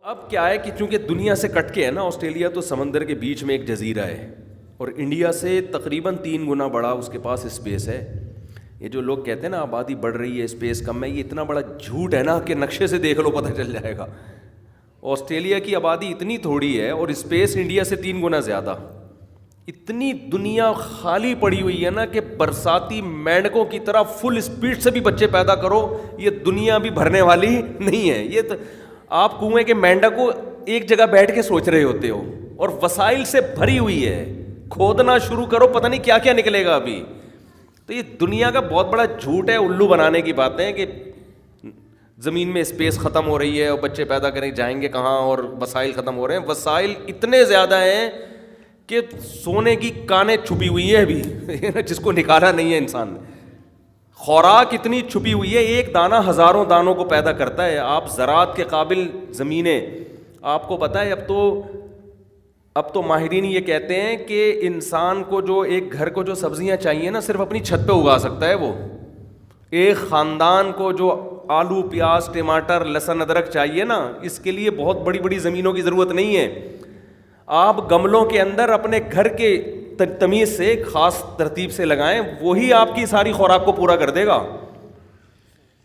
اب کیا ہے کہ چونکہ دنیا سے کٹ کے ہے نا، آسٹریلیا تو سمندر کے بیچ میں ایک جزیرہ ہے اور انڈیا سے تقریباً 3 گنا بڑا اس کے پاس اسپیس ہے. یہ جو لوگ کہتے ہیں نا آبادی بڑھ رہی ہے اسپیس کم ہے، یہ اتنا بڑا جھوٹ ہے نا کہ نقشے سے دیکھ لو پتہ چل جائے گا. آسٹریلیا کی آبادی اتنی تھوڑی ہے اور اسپیس انڈیا سے 3 گنا زیادہ. اتنی دنیا خالی پڑی ہوئی ہے نا کہ برساتی مینڈکوں کی طرح فل اسپیڈ سے بھی بچے پیدا کرو یہ دنیا بھی بھرنے والی نہیں ہے. یہ تو آپ کنویں کے مینڈک کو ایک جگہ بیٹھ کے سوچ رہے ہوتے ہو اور وسائل سے بھری ہوئی ہے، کھودنا شروع کرو پتہ نہیں کیا کیا نکلے گا ابھی. تو یہ دنیا کا بہت بڑا جھوٹ ہے، الو بنانے کی باتیں کہ زمین میں اسپیس ختم ہو رہی ہے اور بچے پیدا کریں جائیں گے کہاں اور وسائل ختم ہو رہے ہیں. وسائل اتنے زیادہ ہیں کہ سونے کی کانیں چھپی ہوئی ہیں ابھی جس کو نکالا نہیں ہے انسان نے. خوراک اتنی چھپی ہوئی ہے، ایک دانہ ہزاروں دانوں کو پیدا کرتا ہے. آپ زراعت کے قابل زمینیں، آپ کو پتہ ہے اب تو ماہرین یہ کہتے ہیں کہ انسان کو جو ایک گھر کو جو سبزیاں چاہیے نا صرف اپنی چھت پہ اگا سکتا ہے وہ. ایک خاندان کو جو آلو پیاز ٹماٹر لہسن ادرک چاہیے نا اس کے لیے بہت بڑی بڑی زمینوں کی ضرورت نہیں ہے. آپ گملوں کے اندر اپنے گھر کے تمیز سے خاص ترتیب سے لگائیں، وہی آپ کی ساری خوراک کو پورا کر دے گا.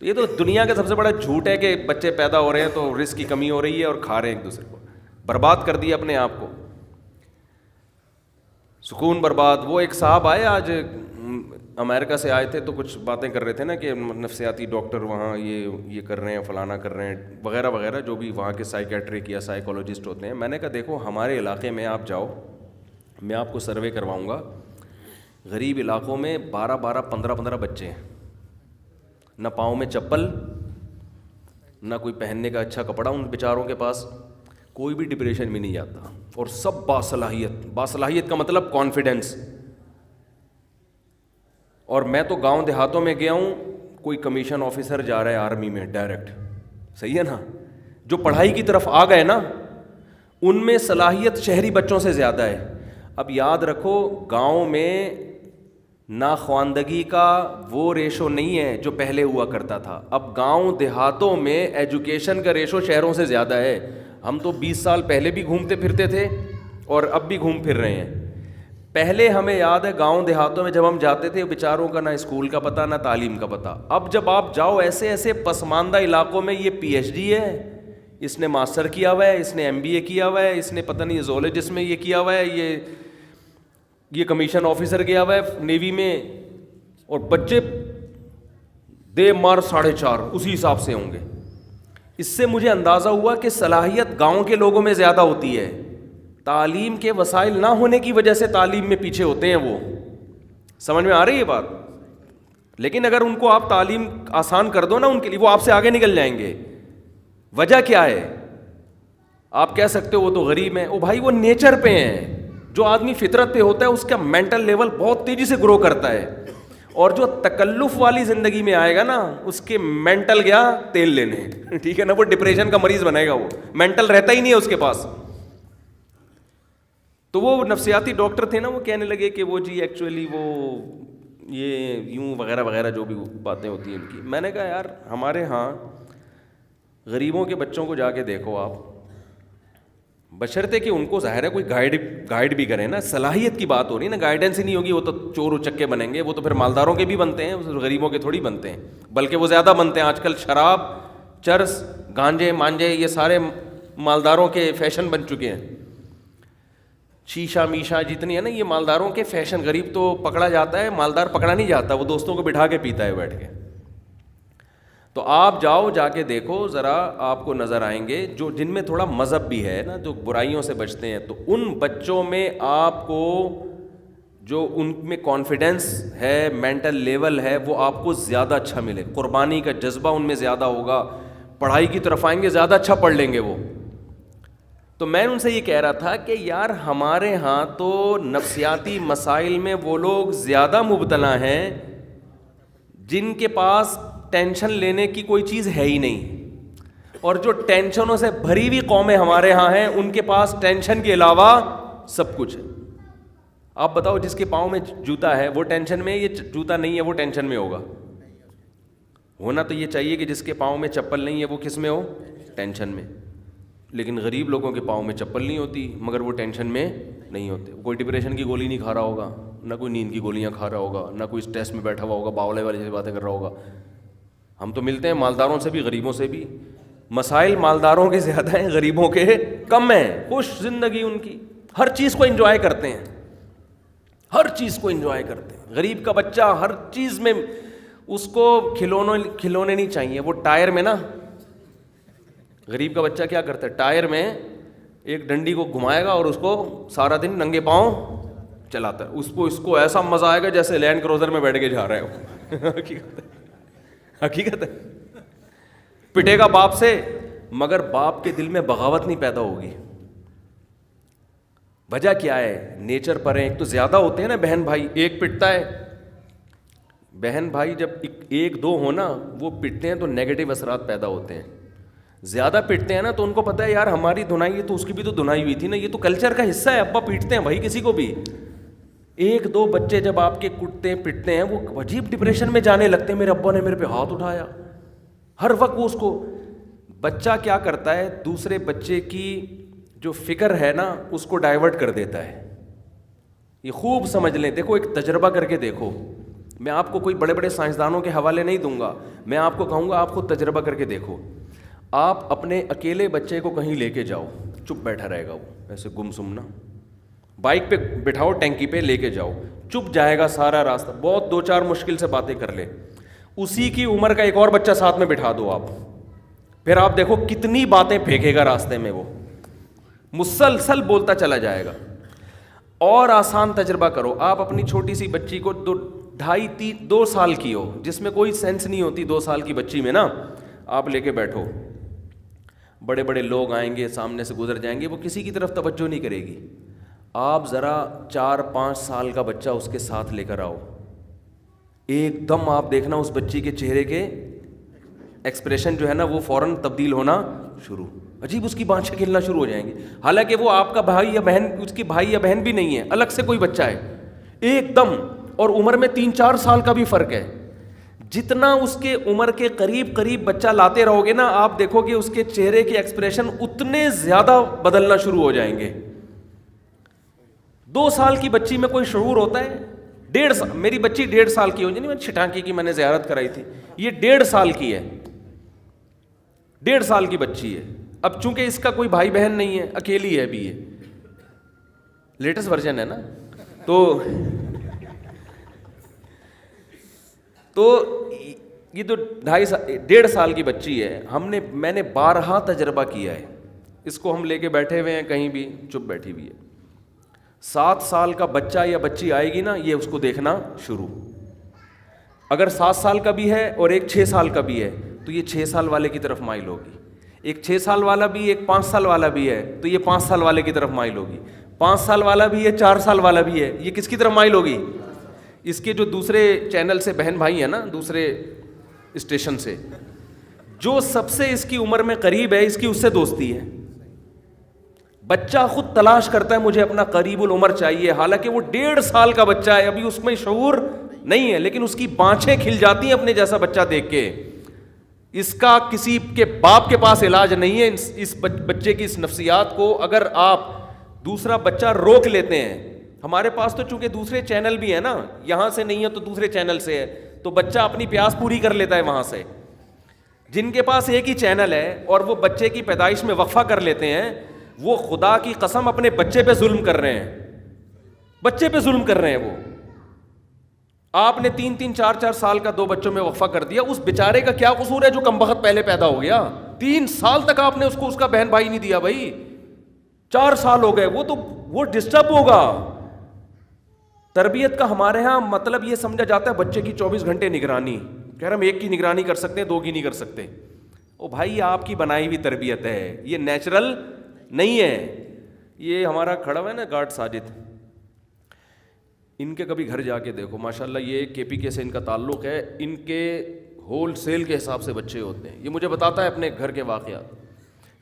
یہ تو دنیا کا سب سے بڑا جھوٹ ہے کہ بچے پیدا ہو رہے ہیں تو رزق کی کمی ہو رہی ہے اور کھا رہے ہیں ایک دوسرے کو. برباد کر دیا اپنے آپ کو، سکون برباد. وہ ایک صاحب آئے آج امریکہ سے آئے تھے تو کچھ باتیں کر رہے تھے نا کہ نفسیاتی ڈاکٹر وہاں یہ کر رہے ہیں فلانا کر رہے ہیں وغیرہ وغیرہ، جو بھی وہاں کے سائیکیٹرک یا سائیکولوجسٹ ہوتے ہیں. میں نے کہا دیکھو ہمارے علاقے میں آپ جاؤ، میں آپ کو سروے کرواؤں گا. غریب علاقوں میں 12 15 بچے ہیں، نہ پاؤں میں چپل نہ کوئی پہننے کا اچھا کپڑا ان بیچاروں کے پاس. کوئی بھی ڈپریشن میں نہیں جاتا اور سب باصلاحیت کا مطلب کانفیڈنس. اور میں تو گاؤں دیہاتوں میں گیا ہوں، کوئی کمیشن آفیسر جا رہا ہے آرمی میں ڈائریکٹ، صحیح ہے نا. جو پڑھائی کی طرف آ گئے نا ان میں صلاحیت شہری بچوں سے زیادہ ہے. اب یاد رکھو گاؤں میں ناخواندگی کا وہ ریشو نہیں ہے جو پہلے ہوا کرتا تھا. اب گاؤں دیہاتوں میں ایجوکیشن کا ریشو شہروں سے زیادہ ہے. ہم تو 20 سال پہلے بھی گھومتے پھرتے تھے اور اب بھی گھوم پھر رہے ہیں. پہلے ہمیں یاد ہے گاؤں دیہاتوں میں جب ہم جاتے تھے بیچاروں کا نہ اسکول کا پتہ نہ تعلیم کا پتہ. اب جب آپ جاؤ ایسے ایسے پسماندہ علاقوں میں، یہ پی ایچ ڈی ہے، اس نے ماسٹر کیا ہوا ہے، اس نے ایم بی اے کیا ہوا ہے، اس نے پتہ نہیں زولوجسٹ میں یہ کیا ہوا ہے، یہ کمیشن آفیسر گیا ہوا ہے نیوی میں، اور بچے دے مار 4.5 اسی حساب سے ہوں گے. اس سے مجھے اندازہ ہوا کہ صلاحیت گاؤں کے لوگوں میں زیادہ ہوتی ہے. تعلیم کے وسائل نہ ہونے کی وجہ سے تعلیم میں پیچھے ہوتے ہیں. وہ سمجھ میں آ رہی ہے بات؟ لیکن اگر ان کو آپ تعلیم آسان کر دو نا ان کے لیے، وہ آپ سے آگے نکل جائیں گے. وجہ کیا ہے؟ آپ کہہ سکتے ہو وہ تو غریب ہیں. او بھائی وہ نیچر پہ ہیں. جو آدمی فطرت پہ ہوتا ہے اس کا مینٹل لیول بہت تیزی سے گرو کرتا ہے، اور جو تکلف والی زندگی میں آئے گا نا اس کے مینٹل گیا تیل لینے، ٹھیک ہے نا، وہ ڈپریشن کا مریض بنے گا. وہ مینٹل رہتا ہی نہیں ہے اس کے پاس. تو وہ نفسیاتی ڈاکٹر تھے نا، وہ کہنے لگے کہ وہ جی ایکچولی وہ یہ یوں وغیرہ وغیرہ جو بھی باتیں ہوتی ہیں ان کی. میں نے کہا یار ہمارے ہاں غریبوں کے بچوں کو جا کے دیکھو آپ، بشرطے کہ ان کو ظاہر ہے کوئی گائیڈ بھی کرے نا. صلاحیت کی بات ہو رہی ہے نا، گائیڈنس ہی نہیں ہوگی وہ تو چور اچکے بنیں گے. وہ تو پھر مالداروں کے بھی بنتے ہیں، غریبوں کے تھوڑی بنتے ہیں، بلکہ وہ زیادہ بنتے ہیں. آج کل شراب چرس گانجے مانجے یہ سارے مالداروں کے فیشن بن چکے ہیں. شیشہ میشا جتنی ہے نا یہ مالداروں کے فیشن. غریب تو پکڑا جاتا ہے، مالدار پکڑا نہیں جاتا، وہ دوستوں کو بٹھا کے پیتا ہے بیٹھ کے. تو آپ جاؤ جا کے دیکھو ذرا، آپ کو نظر آئیں گے جو جن میں تھوڑا مذہب بھی ہے نا، جو برائیوں سے بچتے ہیں، تو ان بچوں میں آپ کو جو ان میں کانفیڈنس ہے، مینٹل لیول ہے، وہ آپ کو زیادہ اچھا ملے. قربانی کا جذبہ ان میں زیادہ ہوگا، پڑھائی کی طرف آئیں گے، زیادہ اچھا پڑھ لیں گے وہ. تو میں ان سے یہ کہہ رہا تھا کہ یار ہمارے ہاں تو نفسیاتی مسائل میں وہ لوگ زیادہ مبتلا ہیں جن کے پاس ٹینشن لینے کی کوئی چیز ہے ہی نہیں، اور جو ٹینشنوں سے بھری ہوئی قومیں ہمارے ہاں ہیں ان کے پاس ٹینشن کے علاوہ سب کچھ ہے. آپ بتاؤ جس کے پاؤں میں جوتا ہے وہ ٹینشن میں ہے، یہ جوتا نہیں ہے وہ ٹینشن میں ہوگا؟ ہونا تو یہ چاہیے کہ جس کے پاؤں میں چپل نہیں ہے وہ کس میں ہو؟ ٹینشن میں. لیکن غریب لوگوں کے پاؤں میں چپل نہیں ہوتی مگر وہ ٹینشن میں نہیں ہوتے. کوئی ڈپریشن کی گولی نہیں کھا رہا ہوگا, نہ کوئی نیند کی گولیاں کھا رہا ہوگا, نہ کوئی اسٹریس میں بیٹھا ہوا ہوگا باولے والی جیسی باتیں کر رہا ہوگا. ہم تو ملتے ہیں مالداروں سے بھی غریبوں سے بھی, مسائل مالداروں کے زیادہ ہیں, غریبوں کے کم ہیں. خوش زندگی ان کی, ہر چیز کو انجوائے کرتے ہیں, ہر چیز کو انجوائے کرتے ہیں. غریب کا بچہ ہر چیز میں, اس کو کھلونے نہیں چاہیے. وہ ٹائر میں نا, غریب کا بچہ کیا کرتا ہے, ٹائر میں ایک ڈنڈی کو گھمائے گا اور اس کو سارا دن ننگے پاؤں چلاتا ہے. اس کو ایسا مزہ آئے گا جیسے لینڈ کروزر میں بیٹھ کے جا رہا ہے وہ. حقیقت ہے. پٹے گا باپ سے مگر باپ کے دل میں بغاوت نہیں پیدا ہوگی. وجہ کیا ہے؟ نیچر پر ہیں. ایک تو زیادہ ہوتے ہیں نا بہن بھائی, ایک پٹتا ہے. بہن بھائی جب ایک دو ہو نا, وہ پٹتے ہیں تو نیگیٹو اثرات پیدا ہوتے ہیں. زیادہ پٹتے ہیں نا تو ان کو پتہ ہے یار ہماری دھنائی ہے تو اس کی بھی تو دھنائی ہوئی تھی نا, یہ تو کلچر کا حصہ ہے, ابا پیٹتے ہیں بھائی کسی کو بھی. ایک دو بچے جب آپ کے کٹتے پٹتے ہیں, وہ عجیب ڈپریشن میں جانے لگتے ہیں. میرے ابا نے میرے پہ ہاتھ اٹھایا, ہر وقت وہ اس کو. بچہ کیا کرتا ہے, دوسرے بچے کی جو فکر ہے نا اس کو ڈائیورٹ کر دیتا ہے. یہ خوب سمجھ لیں, دیکھو ایک تجربہ کر کے دیکھو. میں آپ کو کوئی بڑے بڑے سائنسدانوں کے حوالے نہیں دوں گا, میں آپ کو کہوں گا آپ خود تجربہ کر کے دیکھو. آپ اپنے اکیلے بچے کو کہیں لے کے جاؤ, چپ بیٹھا رہے گا وہ ایسے گم سم نا, بائک پہ بٹھاؤ, ٹینکی پہ لے کے جاؤ, چپ جائے گا سارا راستہ. بہت دو چار مشکل سے باتیں کر لے. اسی کی عمر کا ایک اور بچہ ساتھ میں بٹھا دو آپ, پھر آپ دیکھو کتنی باتیں پھینکے گا راستے میں, وہ مسلسل بولتا چلا جائے گا. اور آسان تجربہ کرو, آپ اپنی چھوٹی سی بچی کو 2 سال کی ہو, جس میں کوئی سینس نہیں ہوتی 2 سال کی بچی میں نا, آپ لے کے بیٹھو. بڑے بڑے لوگ آئیں گے, سامنے سے گزر جائیں گے, وہ کسی کی طرف توجہ نہیں کرے گی. آپ ذرا 4-5 سال کا بچہ اس کے ساتھ لے کر آؤ, ایک دم آپ دیکھنا اس بچی کے چہرے کے ایکسپریشن جو ہے نا وہ فوراً تبدیل ہونا شروع, عجیب اس کی بانچیں کھلنا شروع ہو جائیں گی. حالانکہ وہ آپ کا بھائی یا بہن, اس کی بھائی یا بہن بھی نہیں ہے, الگ سے کوئی بچہ ہے ایک دم, اور عمر میں 3-4 سال کا بھی فرق ہے. جتنا اس کے عمر کے قریب بچہ لاتے رہو گے نا, آپ دیکھو گے اس کے چہرے کے ایکسپریشن اتنے زیادہ بدلنا شروع ہو جائیں گے. 2 سال کی بچی میں کوئی شعور ہوتا ہے؟ 1.5 سال, میری بچی 1.5 سال کی ہو جائے, میں چھٹانکی کی میں نے زیارت کرائی تھی, یہ 1.5 سال کی ہے, 1.5 سال کی بچی ہے. اب چونکہ اس کا کوئی بھائی بہن نہیں ہے, اکیلی ہے ابھی, یہ لیٹسٹ ورژن ہے نا, تو یہ تو 1.5 سال کی بچی ہے. میں نے بارہا تجربہ کیا ہے, اس کو ہم لے کے بیٹھے ہوئے ہیں کہیں بھی, چپ بیٹھی ہوئی ہے. 7 سال کا بچہ یا بچی آئے گی نا, یہ اس کو دیکھنا شروع. اگر 7 سال کا بھی ہے اور ایک 6 سال کا بھی ہے تو یہ 6 سال والے کی طرف مائل ہوگی. ایک 6 سال والا بھی, ایک 5 سال والا بھی ہے تو یہ 5 سال والے کی طرف مائل ہوگی. 5 سال والا بھی ہے, 4 سال والا بھی ہے, یہ کس کی طرف مائل ہوگی؟ اس کے جو دوسرے چینل سے بہن بھائی ہیں نا, دوسرے اسٹیشن سے, جو سب سے اس کی عمر میں قریب ہے, اس کی اس سے دوستی ہے. بچہ خود تلاش کرتا ہے مجھے اپنا قریب العمر چاہیے, حالانکہ وہ 1.5 سال کا بچہ ہے, ابھی اس میں شعور نہیں ہے, لیکن اس کی بانچیں کھل جاتی ہیں اپنے جیسا بچہ دیکھ کے. اس کا کسی کے باپ کے پاس علاج نہیں ہے اس بچے کی اس نفسیات کو. اگر آپ دوسرا بچہ روک لیتے ہیں, ہمارے پاس تو چونکہ دوسرے چینل بھی ہیں نا, یہاں سے نہیں ہے تو دوسرے چینل سے ہے, تو بچہ اپنی پیاس پوری کر لیتا ہے وہاں سے. جن کے پاس ایک ہی چینل ہے اور وہ بچے کی پیدائش میں وقفہ کر لیتے ہیں, وہ خدا کی قسم اپنے بچے پہ ظلم کر رہے ہیں, بچے پہ ظلم کر رہے ہیں. وہ آپ نے 3-3 4-4 سال کا 2 بچوں میں وقفہ کر دیا, اس بیچارے کا کیا قصور ہے جو کم بخت پہلے پیدا ہو گیا؟ 3 سال تک آپ نے اس کو اس کا بہن بھائی نہیں دیا بھائی, 4 سال ہو گئے, وہ ڈسٹرب ہوگا. تربیت کا ہمارے ہاں مطلب یہ سمجھا جاتا ہے بچے کی 24 گھنٹے نگرانی. کہہ رہے ہم 1 کی نگرانی کر سکتے ہیں, 2 کی نہیں کر سکتے. او بھائی, یہ آپ کی بنائی ہوئی تربیت ہے, یہ نیچرل نہیں ہے. یہ ہمارا کھڑا ہوا ہے نا گارڈ ساجد, ان کے کبھی گھر جا کے دیکھو, ماشاءاللہ یہ KPK سے ان کا تعلق ہے, ان کے ہول سیل کے حساب سے بچے ہوتے ہیں. یہ مجھے بتاتا ہے اپنے گھر کے واقعات.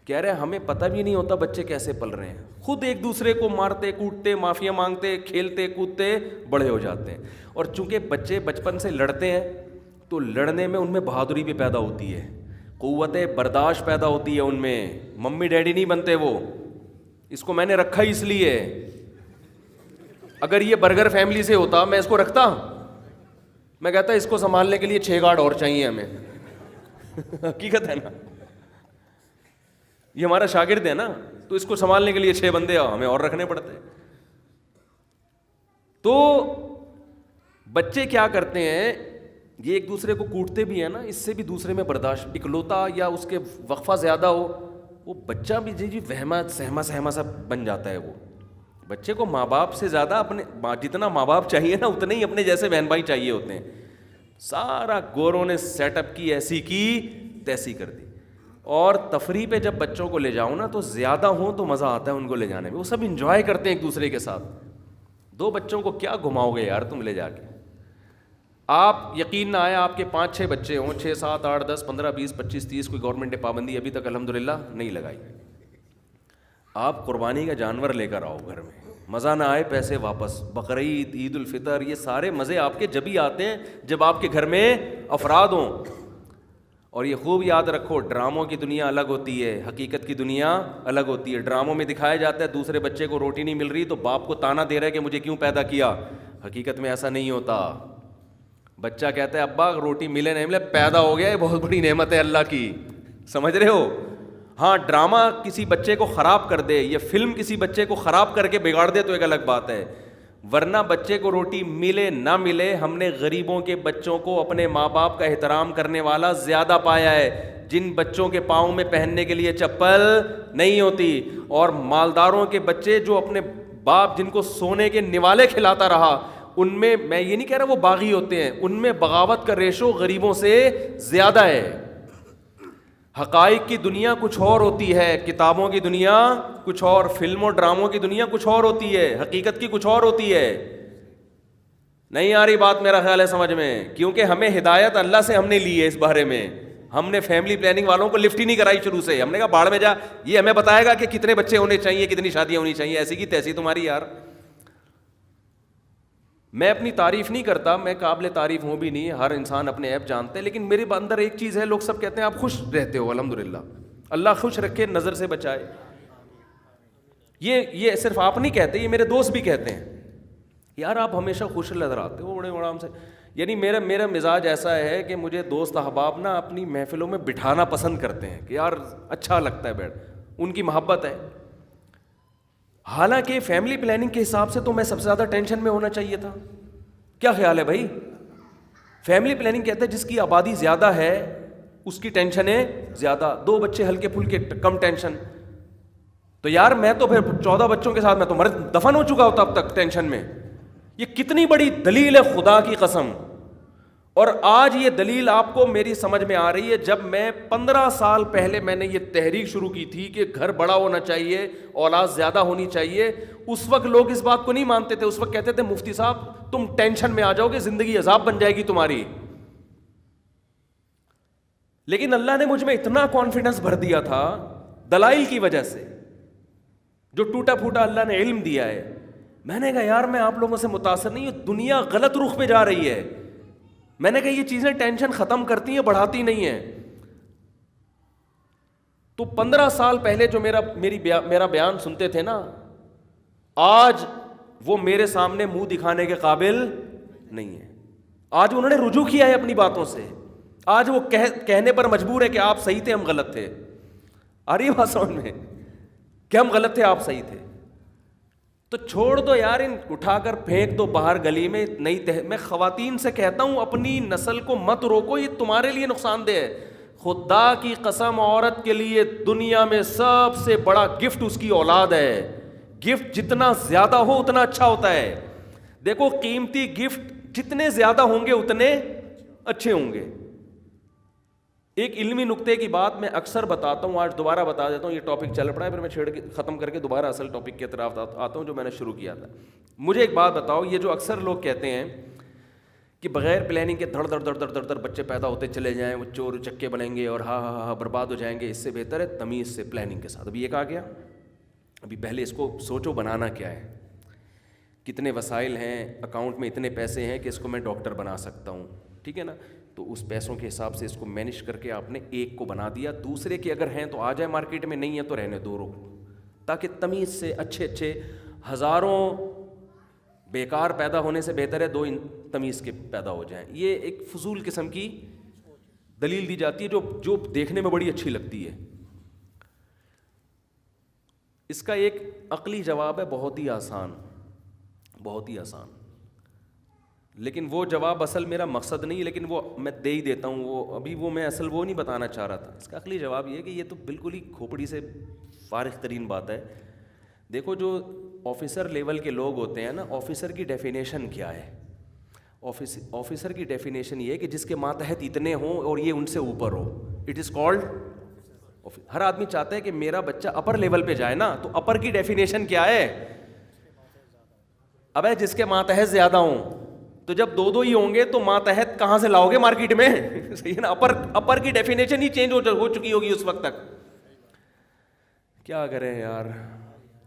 کہہ رہے ہیں ہمیں پتہ بھی نہیں ہوتا بچے کیسے پل رہے ہیں, خود ایک دوسرے کو مارتے کوٹتے, معافیاں مانگتے, کھیلتے کودتے بڑے ہو جاتے ہیں. اور چونکہ بچے بچپن سے لڑتے ہیں تو لڑنے میں ان میں بہادری بھی پیدا ہوتی ہے. قوت برداشت پیدا ہوتی ہے ان میں. ممی ڈیڈی نہیں بنتے وہ. اس کو میں نے رکھا اس لیے, اگر یہ برگر فیملی سے ہوتا میں اس کو رکھتا, میں کہتا اس کو سنبھالنے کے لیے 6 گارڈ اور چاہیے ہمیں. حقیقت ہے نا, یہ ہمارا شاگرد ہے نا, تو اس کو سنبھالنے کے لیے 6 بندے ہمیں اور رکھنے پڑتے. تو بچے کیا کرتے ہیں, یہ ایک دوسرے کو کوٹتے بھی ہیں نا, اس سے بھی دوسرے میں برداشت, اکلوتا یا اس کے وقفہ زیادہ ہو, وہ بچہ بھی جی وہما سہما سا بن جاتا ہے. وہ بچے کو ماں باپ سے زیادہ اپنے جتنا ماں باپ چاہیے نا اتنے ہی اپنے جیسے بہن بھائی چاہیے ہوتے ہیں. سارا گوروں نے سیٹ اپ کی, ایسی کی تیسی کر دی. اور تفریح پہ جب بچوں کو لے جاؤ نا تو زیادہ ہوں تو مزہ آتا ہے ان کو لے جانے میں, وہ سب انجوائے کرتے ہیں ایک دوسرے کے ساتھ. 2 بچوں کو کیا گھماؤ گے یار تم لے جا کے. آپ یقین نہ آئے آپ کے 5-6 بچے ہوں, 6 7 8 10 15 20 25 30, کوئی گورنمنٹ نے پابندی ابھی تک الحمدللہ نہیں لگائی. آپ قربانی کا جانور لے کر آؤ گھر میں, مزہ نہ آئے پیسے واپس. بقرعید, عید الفطر, یہ سارے مزے آپ کے جب ہی آتے ہیں جب آپ کے گھر میں افراد ہوں. اور یہ خوب یاد رکھو, ڈراموں کی دنیا الگ ہوتی ہے, حقیقت کی دنیا الگ ہوتی ہے. ڈراموں میں دکھایا جاتا ہے دوسرے بچے کو روٹی نہیں مل رہی تو باپ کو تانا دے رہا ہے کہ مجھے کیوں پیدا کیا. حقیقت میں ایسا نہیں ہوتا. بچہ کہتا ہے ابا روٹی ملے نہیں ملے, پیدا ہو گیا, یہ بہت بڑی نعمت ہے اللہ کی. سمجھ رہے ہو؟ ہاں, ڈرامہ کسی بچے کو خراب کر دے, یہ فلم کسی بچے کو خراب کر کے بگاڑ دے تو ایک الگ بات ہے, ورنہ بچے کو روٹی ملے نہ ملے, ہم نے غریبوں کے بچوں کو اپنے ماں باپ کا احترام کرنے والا زیادہ پایا ہے, جن بچوں کے پاؤں میں پہننے کے لیے چپل نہیں ہوتی. اور مالداروں کے بچے جو اپنے باپ جن کو سونے کے نوالے کھلاتا رہا, ان میں میں یہ نہیں کہہ رہا وہ باغی ہوتے ہیں, ان میں بغاوت کا ریشو غریبوں سے زیادہ ہے. حقائق کی دنیا کچھ اور ہوتی ہے, کتابوں کی دنیا کچھ اور, فلم اور ڈراموں کی دنیا کچھ اور ہوتی ہے, حقیقت کی کچھ اور ہوتی ہے. نہیں آ رہی بات میرا خیال ہے سمجھ میں, کیونکہ ہمیں ہدایت اللہ سے ہم نے لی ہے اس بارے میں. ہم نے فیملی پلاننگ والوں کو لفٹ ہی نہیں کرائی شروع سے. ہم نے کہا باڑ میں جا, یہ ہمیں بتائے گا کہ کتنے بچے ہونے چاہیے, کتنی شادیاں ہونی چاہیے, ایسی کی تیسی تمہاری یار. میں اپنی تعریف نہیں کرتا, میں قابل تعریف ہوں بھی نہیں, ہر انسان اپنے عیب جانتے ہیں, لیکن میرے اندر ایک چیز ہے, لوگ سب کہتے ہیں آپ خوش رہتے ہو, الحمدللہ, اللہ خوش رکھے, نظر سے بچائے. یہ صرف آپ نہیں کہتے, یہ میرے دوست بھی کہتے ہیں یار آپ ہمیشہ خوش نظر آتے ہو, بڑے آرام سے. یعنی میرا مزاج ایسا ہے کہ مجھے دوست احباب نا اپنی محفلوں میں بٹھانا پسند کرتے ہیں کہ یار اچھا لگتا ہے بیٹھ, ان کی محبت ہے. حالانکہ فیملی پلاننگ کے حساب سے تو میں سب سے زیادہ ٹینشن میں ہونا چاہیے تھا. کیا خیال ہے بھائی؟ فیملی پلاننگ کہتے ہیں جس کی آبادی زیادہ ہے اس کی ٹینشنیں زیادہ, 2 بچے ہلکے پھلکے کم ٹینشن. تو یار میں تو پھر 14 بچوں کے ساتھ میں تو دفن ہو چکا ہوتا اب تک ٹینشن میں. یہ کتنی بڑی دلیل ہے خدا کی قسم. اور آج یہ دلیل آپ کو میری سمجھ میں آ رہی ہے. جب میں 15 سال پہلے میں نے یہ تحریک شروع کی تھی کہ گھر بڑا ہونا چاہیے, اولاد زیادہ ہونی چاہیے, اس وقت لوگ اس بات کو نہیں مانتے تھے. اس وقت کہتے تھے مفتی صاحب تم ٹینشن میں آ جاؤ گے, زندگی عذاب بن جائے گی تمہاری. لیکن اللہ نے مجھ میں اتنا کانفیڈنس بھر دیا تھا دلائل کی وجہ سے, جو ٹوٹا پھوٹا اللہ نے علم دیا ہے. میں نے کہا یار میں آپ لوگوں سے متاثر نہیں ہوں, دنیا غلط رخ پہ جا رہی ہے. میں نے کہا یہ چیزیں ٹینشن ختم کرتی ہیں, بڑھاتی نہیں ہیں. تو 15 سال پہلے جو میرا بیان سنتے تھے نا, آج وہ میرے سامنے منہ دکھانے کے قابل نہیں ہے. آج انہوں نے رجوع کیا ہے اپنی باتوں سے. آج وہ کہنے پر مجبور ہے کہ آپ صحیح تھے, ہم غلط تھے. آ رہی بات سمجھ میں کہ ہم غلط تھے, آپ صحیح تھے. تو چھوڑ دو یار, ان اٹھا کر پھینک دو باہر گلی میں. میں خواتین سے کہتا ہوں اپنی نسل کو مت روکو, یہ تمہارے لیے نقصان دہ ہے. خدا کی قسم, عورت کے لیے دنیا میں سب سے بڑا گفٹ اس کی اولاد ہے. گفٹ جتنا زیادہ ہو اتنا اچھا ہوتا ہے. دیکھو قیمتی گفٹ جتنے زیادہ ہوں گے اتنے اچھے ہوں گے. ایک علمی نقطے کی بات میں اکثر بتاتا ہوں, آج دوبارہ بتا دیتا ہوں. یہ ٹاپک چل پڑا ہے, پھر میں چھیڑ کے ختم کر کے دوبارہ اصل ٹاپک کی طرف آتا ہوں جو میں نے شروع کیا تھا. مجھے ایک بات بتاؤ, یہ جو اکثر لوگ کہتے ہیں کہ بغیر پلاننگ کے دھڑ دھڑ بچے پیدا ہوتے چلے جائیں, وہ چور چکے بنیں گے اور ہاں برباد ہو جائیں گے, اس سے بہتر ہے تمیز سے پلاننگ کے ساتھ. ابھی یہ کہا گیا, ابھی پہلے اس کو سوچو بنانا کیا ہے, کتنے وسائل ہیں, اکاؤنٹ میں اتنے پیسے ہیں کہ اس کو میں ڈاکٹر بنا سکتا ہوں, ٹھیک ہے نا. تو اس پیسوں کے حساب سے اس کو مینیج کر کے آپ نے ایک کو بنا دیا. دوسرے کے اگر ہیں تو آ جائے مارکیٹ میں, نہیں ہے تو رہنے دو, رکو, تاکہ تمیز سے اچھے ہزاروں بیکار پیدا ہونے سے بہتر ہے 2 تمیز کے پیدا ہو جائیں. یہ ایک فضول قسم کی دلیل دی جاتی ہے جو دیکھنے میں بڑی اچھی لگتی ہے. اس کا ایک عقلی جواب ہے, بہت ہی آسان, بہت ہی آسان, لیکن وہ جواب اصل میرا مقصد نہیں, لیکن وہ میں دے ہی دیتا ہوں. وہ میں اصل وہ نہیں بتانا چاہ رہا تھا. اس کا عقلی جواب یہ ہے کہ یہ تو بالکل ہی کھوپڑی سے فارغ ترین بات ہے. دیکھو جو آفیسر لیول کے لوگ ہوتے ہیں نا, آفیسر کی ڈیفینیشن کیا ہے؟ آفیسر کی ڈیفینیشن یہ ہے کہ جس کے ماتحت اتنے ہوں اور یہ ان سے اوپر ہو. It is called. ہر آدمی چاہتا ہے کہ میرا بچہ اپر لیول پہ جائے نا, تو اپر کی ڈیفینیشن کیا ہے؟ اب جس کے ماتحت زیادہ ہوں, تو جب 2 ہی ہوں گے تو ماتحت کہاں سے لاؤ گے مارکیٹ میں؟ صحیح ہے نا, اپر کی ڈیفینیشن ہی چینج ہو چکی ہوگی اس وقت تک. کیا کریں یار.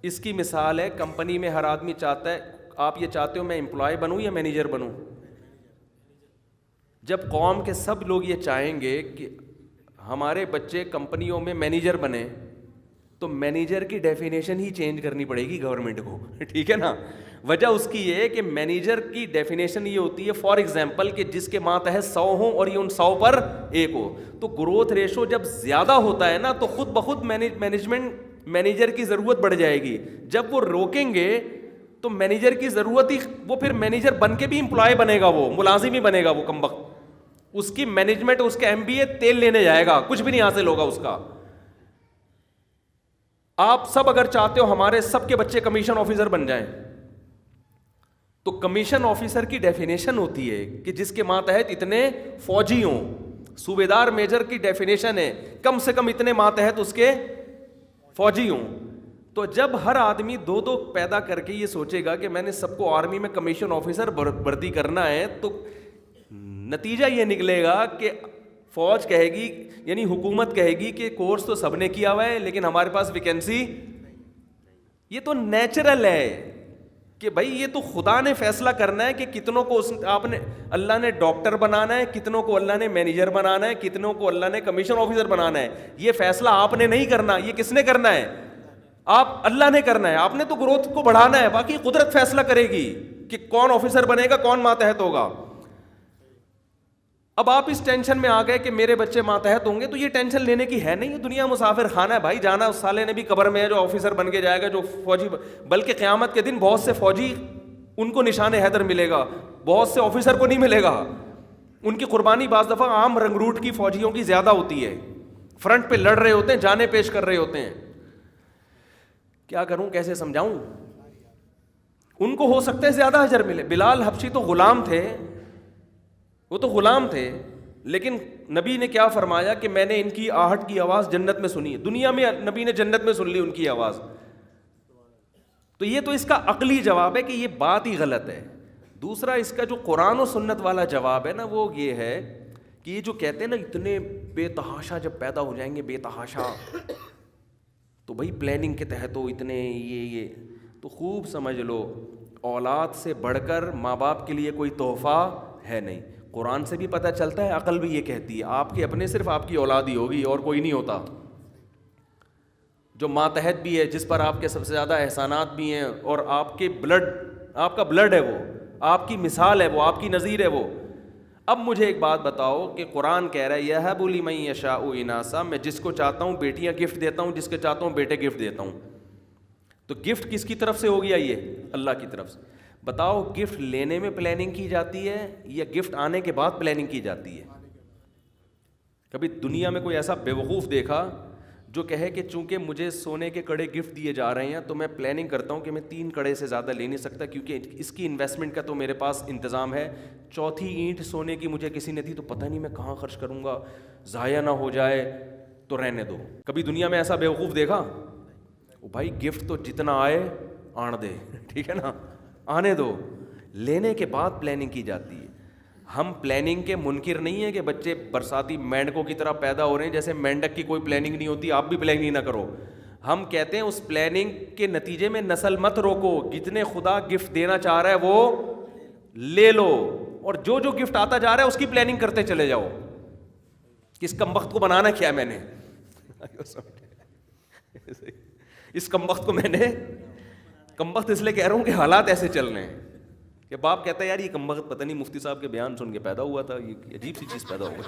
اس کی مثال ہے, کمپنی میں ہر آدمی چاہتا ہے, آپ یہ چاہتے ہو میں امپلائی بنوں یا مینیجر بنوں؟ جب قوم کے سب لوگ یہ چاہیں گے کہ ہمارے بچے کمپنیوں میں مینیجر بنے, تو مینیجر کی ڈیفینیشن ہی چینج کرنی پڑے گی گورنمنٹ کو. ٹھیک ہے نا. وجہ اس کی یہ ہے کہ مینیجر کی ڈیفینیشن یہ ہوتی ہے, فار ایگزامپل, کہ جس کے ماتحت 100 ہوں اور یہ ان 100 پر 1 ہو. تو گروتھ ریشو جب زیادہ ہوتا ہے نا, تو خود بخود مینیجر کی ضرورت بڑھ جائے گی. جب وہ روکیں گے تو مینیجر کی ضرورت ہی, وہ پھر مینیجر بن کے بھی امپلائی بنے گا, وہ ملازم ہی بنے گا وہ کمبخت. اس کی مینجمنٹ, اس کا MBA تیل لینے جائے گا, کچھ بھی نہیں حاصل ہوگا اس کا. آپ سب اگر چاہتے ہو ہمارے سب کے بچے کمیشن آفیسر بن جائیں, تو کمیشن آفیسر کی ڈیفینیشن ہوتی ہے کہ جس کے ماتحت اتنے فوجی ہوں. صوبیدار میجر کی ڈیفینیشن ہے کم سے کم اتنے ماتحت اس کے فوجی ہوں. تو جب ہر آدمی 2 پیدا کر کے یہ سوچے گا کہ میں نے سب کو آرمی میں کمیشن آفیسر بھرتی کرنا ہے, تو نتیجہ یہ نکلے گا کہ فوج کہے گی, یعنی حکومت کہے گی کہ کورس تو سب نے کیا ہوا ہے لیکن ہمارے پاس ویکینسی. یہ تو نیچرل ہے کہ بھائی یہ تو خدا نے فیصلہ کرنا ہے کہ کتنوں کو آپ نے, اللہ نے ڈاکٹر بنانا ہے, کتنوں کو اللہ نے مینیجر بنانا ہے, کتنوں کو اللہ نے کمیشن آفیسر بنانا ہے. یہ فیصلہ آپ نے نہیں کرنا, یہ کس نے کرنا ہے؟ اللہ نے کرنا ہے. آپ نے تو گروتھ کو بڑھانا ہے, باقی قدرت فیصلہ کرے گی کہ کون آفیسر بنے گا, کون ماتحت ہوگا. اب آپ اس ٹینشن میں آ گئے کہ میرے بچے ماتحت ہوں گے, تو یہ ٹینشن لینے کی ہے نہیں. دنیا مسافر خانہ ہے بھائی, جانا اس سالے نے بھی قبر میں ہے جو آفیسر بن کے جائے گا, جو فوجی. بلکہ قیامت کے دن بہت سے فوجی, ان کو نشان حیدر ملے گا, بہت سے آفیسر کو نہیں ملے گا. ان کی قربانی بعض دفعہ عام رنگروٹ کی فوجیوں کی زیادہ ہوتی ہے, فرنٹ پہ لڑ رہے ہوتے ہیں, جانیں پیش کر رہے ہوتے ہیں. کیا کروں, کیسے سمجھاؤں؟ ان کو ہو سکتا ہے زیادہ اجر ملے. بلال حبشی تو غلام تھے, وہ تو غلام تھے, لیکن نبی نے کیا فرمایا کہ میں نے ان کی آہٹ کی آواز جنت میں سنی. دنیا میں نبی نے جنت میں سن لی ان کی آواز. تو یہ تو اس کا عقلی جواب ہے کہ یہ بات ہی غلط ہے. دوسرا اس کا جو قرآن و سنت والا جواب ہے نا, وہ یہ ہے کہ یہ جو کہتے ہیں نا اتنے بے تحاشا جب پیدا ہو جائیں گے, بے تحاشا, تو بھائی پلاننگ کے تحت ہو اتنے یہ تو خوب سمجھ لو اولاد سے بڑھ کر ماں باپ کے لیے کوئی تحفہ ہے نہیں. قرآن سے بھی پتہ چلتا ہے, عقل بھی یہ کہتی ہے, آپ کے اپنے صرف آپ کی اولاد ہی ہوگی اور کوئی نہیں ہوتا. جو ماتحت بھی ہے, جس پر آپ کے سب سے زیادہ احسانات بھی ہیں, اور آپ کے آپ کا بلڈ ہے, وہ آپ کی مثال ہے, وہ آپ کی نظیر ہے وہ. اب مجھے ایک بات بتاؤ کہ قرآن کہہ رہا ہے یَهَبُ لِمَن يَشَاءُ إِنَاثًا, میں جس کو چاہتا ہوں بیٹیاں گفٹ دیتا ہوں, جس کو چاہتا ہوں بیٹے گفٹ دیتا ہوں. تو گفٹ کس کی طرف سے ہو گیا؟ یہ اللہ کی طرف سے. بتاؤ گفٹ لینے میں پلاننگ کی جاتی ہے یا گفٹ آنے کے بعد پلاننگ کی جاتی ہے؟ کبھی دنیا میں کوئی ایسا بیوقوف دیکھا جو کہے کہ چونکہ مجھے سونے کے کڑے گفٹ دیے جا رہے ہیں تو میں پلاننگ کرتا ہوں کہ میں 3 کڑے سے زیادہ لے نہیں سکتا کیونکہ اس کی انویسٹمنٹ کا تو میرے پاس انتظام ہے, 4تھی اینٹ سونے کی مجھے کسی نے دی تو پتہ نہیں میں کہاں خرچ کروں گا, ضائع نہ ہو جائے تو رہنے دو. کبھی دنیا میں ایسا بیوقوف دیکھا؟ بھائی گفٹ تو جتنا آئے آن دے, ٹھیک ہے نا, آنے دو. لینے کے بعد پلاننگ کی جاتی ہے. ہم پلاننگ کے منکر نہیں ہیں کہ بچے برساتی مینڈکوں کی طرح پیدا ہو رہے ہیں, جیسے مینڈک کی کوئی پلاننگ نہیں ہوتی, آپ بھی پلاننگ نہ کرو. ہم کہتے ہیں اس پلاننگ کے نتیجے میں نسل مت روکو, جتنے خدا گفٹ دینا چاہ رہا ہے وہ لے لو, اور جو جو گفٹ آتا جا رہا ہے اس کی پلاننگ کرتے چلے جاؤ کہ اس کمبخت کو بنانا کیا میں نے اس کمبخت کو میں نے کمبخت اس لیے کہہ رہا ہوں کہ حالات ایسے چل رہے ہیں کہ باپ کہتا ہے یار یہ کمبخت پتہ نہیں مفتی صاحب کے بیان سن کے پیدا ہوا تھا, یہ عجیب سی چیز پیدا ہو گئی.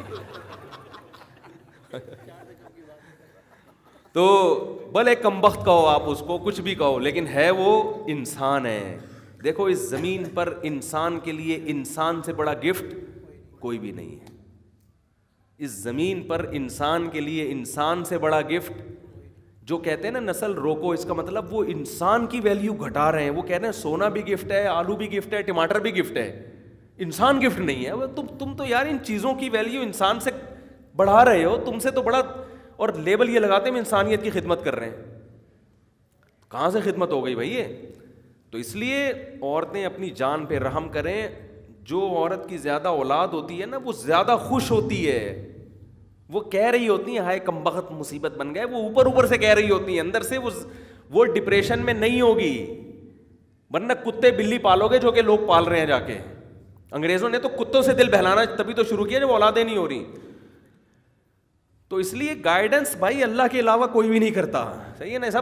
تو بھلے کمبخت کہو آپ اس کو, کچھ بھی کہو, لیکن ہے وہ انسان ہے. دیکھو اس زمین پر انسان کے لیے انسان سے بڑا گفٹ کوئی بھی نہیں ہے. اس زمین پر انسان کے لیے انسان سے بڑا گفٹ, جو کہتے ہیں نا نسل روکو, اس کا مطلب وہ انسان کی ویلیو گھٹا رہے ہیں. وہ کہہ رہے ہیں سونا بھی گفٹ ہے, آلو بھی گفٹ ہے, ٹماٹر بھی گفٹ ہے, انسان گفٹ نہیں ہے. تم تو یار ان چیزوں کی ویلیو انسان سے بڑھا رہے ہو, تم سے تو بڑا, اور لیبل یہ لگاتے ہیں انسانیت کی خدمت کر رہے ہیں. کہاں سے خدمت ہو گئی بھائی یہ؟ تو اس لیے عورتیں اپنی جان پہ رحم کریں. جو عورت کی زیادہ اولاد ہوتی ہے نا وہ زیادہ خوش ہوتی ہے. وہ کہہ رہی ہوتی ہیں ہائے کمبخت مصیبت بن گئے, وہ اوپر اوپر سے کہہ رہی ہوتی ہیں, اندر سے وہ ڈپریشن میں نہیں ہوگی. ورنہ کتے بلی پالو گے جو کہ لوگ پال رہے ہیں جا کے. انگریزوں نے تو کتوں سے دل بہلانا تبھی تو شروع کیا جب اولادیں نہیں ہو رہی. تو اس لیے گائیڈنس بھائی اللہ کے علاوہ کوئی بھی نہیں کرتا. صحیح ہے نا, سب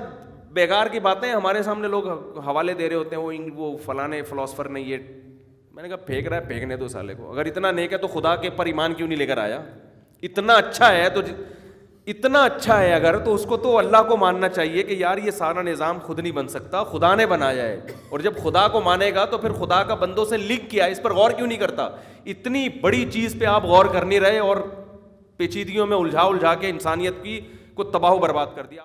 بیکار کی باتیں ہمارے سامنے لوگ حوالے دے رہے ہوتے ہیں, وہ فلانے فلاسفر نے یہ. میں نے کہا پھینک رہا ہے, پھینکنے دو سالے کو. اگر اتنا نیک ہے تو خدا کے پر ایمان کیوں نہیں لے کر آیا؟ اتنا اچھا ہے تو اتنا اچھا ہے اگر, تو اس کو تو اللہ کو ماننا چاہیے کہ یار یہ سارا نظام خود نہیں بن سکتا, خدا نے بنایا ہے. اور جب خدا کو مانے گا تو پھر خدا کا بندوں سے لنک کیا, اس پر غور کیوں نہیں کرتا؟ اتنی بڑی چیز پہ آپ غور کر نہیں رہے اور پیچیدگیوں میں الجھا کے انسانیت کی کو تباہ و برباد کر دیا.